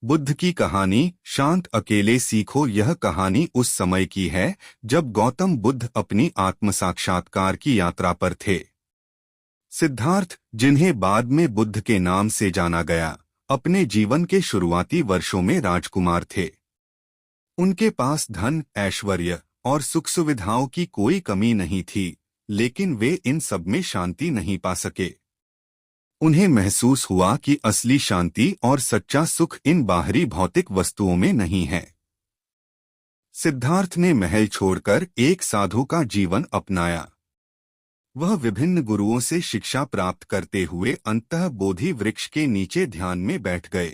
बुद्ध की कहानी शांत अकेले सीखो। यह कहानी उस समय की है जब गौतम बुद्ध अपनी आत्म साक्षात्कार की यात्रा पर थे। सिद्धार्थ, जिन्हें बाद में बुद्ध के नाम से जाना गया, अपने जीवन के शुरुआती वर्षों में राजकुमार थे। उनके पास धन, ऐश्वर्य और सुख सुविधाओं की कोई कमी नहीं थी, लेकिन वे इन सब में शांति नहीं पा सके। उन्हें महसूस हुआ कि असली शांति और सच्चा सुख इन बाहरी भौतिक वस्तुओं में नहीं है। सिद्धार्थ ने महल छोड़कर एक साधु का जीवन अपनाया। वह विभिन्न गुरुओं से शिक्षा प्राप्त करते हुए अंततः बोधि वृक्ष के नीचे ध्यान में बैठ गए।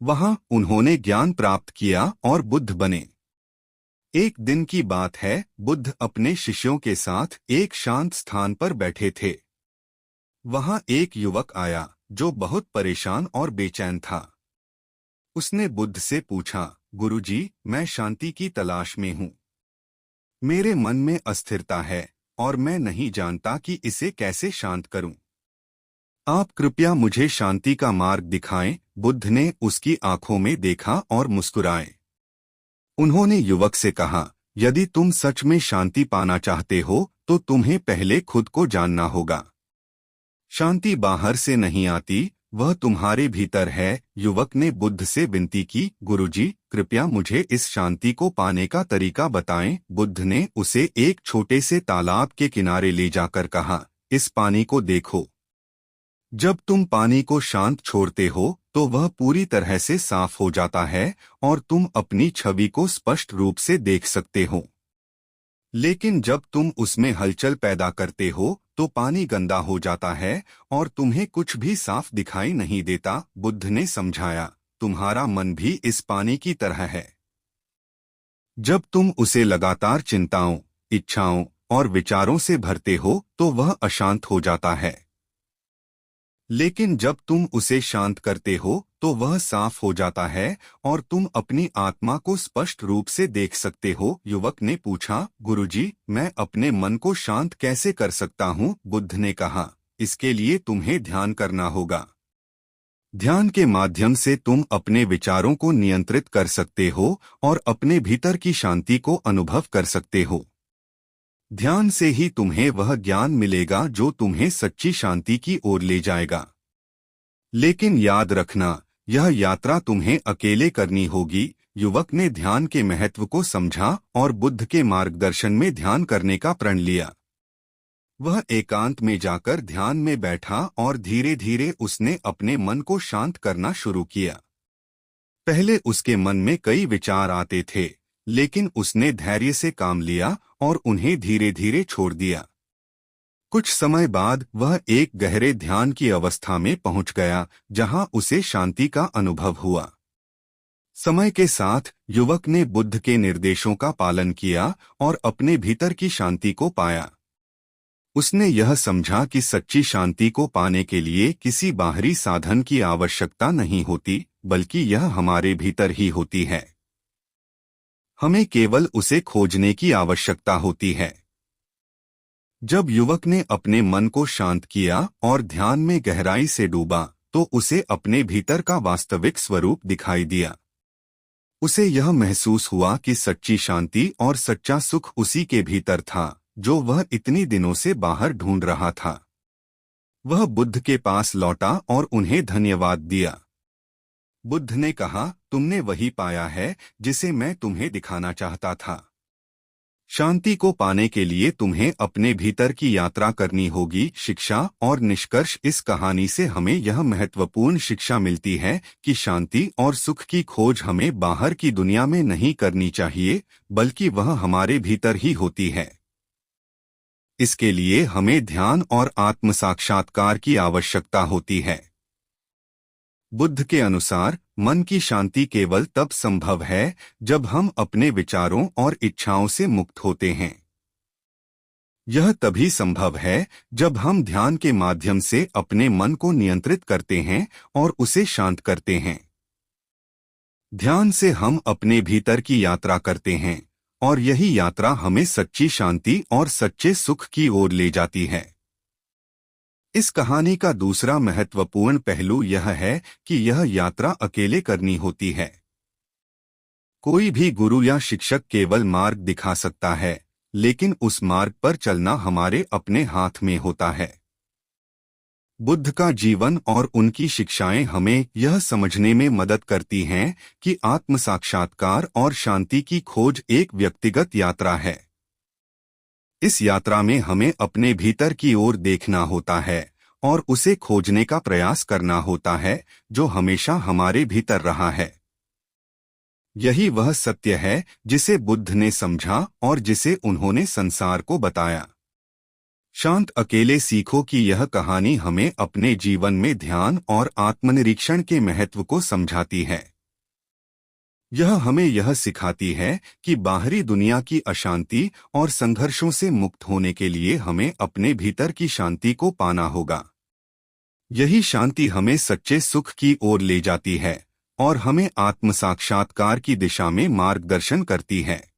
वहां उन्होंने ज्ञान प्राप्त किया और बुद्ध बने। एक दिन की बात है, बुद्ध अपने शिष्यों के साथ एक शांत स्थान पर बैठे थे। वहां एक युवक आया जो बहुत परेशान और बेचैन था। उसने बुद्ध से पूछा, गुरुजी, मैं शांति की तलाश में हूँ। मेरे मन में अस्थिरता है और मैं नहीं जानता कि इसे कैसे शांत करूं। आप कृपया मुझे शांति का मार्ग दिखाएं। बुद्ध ने उसकी आंखों में देखा और मुस्कुराए। उन्होंने युवक से कहा, यदि तुम सच में शांति पाना चाहते हो तो तुम्हें पहले खुद को जानना होगा। शांति बाहर से नहीं आती, वह तुम्हारे भीतर है। युवक ने बुद्ध से विनती की, गुरुजी, कृपया मुझे इस शांति को पाने का तरीका बताएं। बुद्ध ने उसे एक छोटे से तालाब के किनारे ले जाकर कहा, इस पानी को देखो। जब तुम पानी को शांत छोड़ते हो तो वह पूरी तरह से साफ हो जाता है और तुम अपनी छवि को स्पष्ट रूप से देख सकते हो। लेकिन जब तुम उसमें हलचल पैदा करते हो तो पानी गंदा हो जाता है और तुम्हें कुछ भी साफ दिखाई नहीं देता। बुद्ध ने समझाया, तुम्हारा मन भी इस पानी की तरह है। जब तुम उसे लगातार चिंताओं, इच्छाओं और विचारों से भरते हो तो वह अशांत हो जाता है। लेकिन जब तुम उसे शांत करते हो तो वह साफ हो जाता है और तुम अपनी आत्मा को स्पष्ट रूप से देख सकते हो। युवक ने पूछा, गुरुजी, मैं अपने मन को शांत कैसे कर सकता हूँ? बुद्ध ने कहा, इसके लिए तुम्हें ध्यान करना होगा। ध्यान के माध्यम से तुम अपने विचारों को नियंत्रित कर सकते हो और अपने भीतर की शांति को अनुभव कर सकते हो। ध्यान से ही तुम्हें वह ज्ञान मिलेगा जो तुम्हें सच्ची शांति की ओर ले जाएगा। लेकिन याद रखना, यह यात्रा तुम्हें अकेले करनी होगी। युवक ने ध्यान के महत्व को समझा और बुद्ध के मार्गदर्शन में ध्यान करने का प्रण लिया। वह एकांत में जाकर ध्यान में बैठा और धीरे धीरे उसने अपने मन को शांत करना शुरू किया। पहले उसके मन में कई विचार आते थे, लेकिन उसने धैर्य से काम लिया और उन्हें धीरे धीरे छोड़ दिया। कुछ समय बाद वह एक गहरे ध्यान की अवस्था में पहुंच गया, जहां उसे शांति का अनुभव हुआ। समय के साथ युवक ने बुद्ध के निर्देशों का पालन किया और अपने भीतर की शांति को पाया। उसने यह समझा कि सच्ची शांति को पाने के लिए किसी बाहरी साधन की आवश्यकता नहीं होती, बल्कि यह हमारे भीतर ही होती है। हमें केवल उसे खोजने की आवश्यकता होती है। जब युवक ने अपने मन को शांत किया और ध्यान में गहराई से डूबा तो उसे अपने भीतर का वास्तविक स्वरूप दिखाई दिया। उसे यह महसूस हुआ कि सच्ची शांति और सच्चा सुख उसी के भीतर था, जो वह इतनी दिनों से बाहर ढूंढ रहा था। वह बुद्ध के पास लौटा और उन्हें धन्यवाद दिया। बुद्ध ने कहा, तुमने वही पाया है जिसे मैं तुम्हें दिखाना चाहता था। शांति को पाने के लिए तुम्हें अपने भीतर की यात्रा करनी होगी। शिक्षा और निष्कर्ष, इस कहानी से हमें यह महत्वपूर्ण शिक्षा मिलती है कि शांति और सुख की खोज हमें बाहर की दुनिया में नहीं करनी चाहिए, बल्कि वह हमारे भीतर ही होती है। इसके लिए हमें ध्यान और आत्म साक्षात्कार की आवश्यकता होती है। बुद्ध के अनुसार मन की शांति केवल तब संभव है जब हम अपने विचारों और इच्छाओं से मुक्त होते हैं। यह तभी संभव है जब हम ध्यान के माध्यम से अपने मन को नियंत्रित करते हैं और उसे शांत करते हैं। ध्यान से हम अपने भीतर की यात्रा करते हैं और यही यात्रा हमें सच्ची शांति और सच्चे सुख की ओर ले जाती है। इस कहानी का दूसरा महत्वपूर्ण पहलू यह है कि यह यात्रा अकेले करनी होती है। कोई भी गुरु या शिक्षक केवल मार्ग दिखा सकता है, लेकिन उस मार्ग पर चलना हमारे अपने हाथ में होता है। बुद्ध का जीवन और उनकी शिक्षाएं हमें यह समझने में मदद करती हैं कि आत्म साक्षात्कार और शांति की खोज एक व्यक्तिगत यात्रा है। इस यात्रा में हमें अपने भीतर की ओर देखना होता है और उसे खोजने का प्रयास करना होता है जो हमेशा हमारे भीतर रहा है। यही वह सत्य है जिसे बुद्ध ने समझा और जिसे उन्होंने संसार को बताया। शांत अकेले सीखो कि यह कहानी हमें अपने जीवन में ध्यान और आत्मनिरीक्षण के महत्व को समझाती है। यह हमें यह सिखाती है कि बाहरी दुनिया की अशांति और संघर्षों से मुक्त होने के लिए हमें अपने भीतर की शांति को पाना होगा। यही शांति हमें सच्चे सुख की ओर ले जाती है और हमें आत्म साक्षात्कार की दिशा में मार्गदर्शन करती है।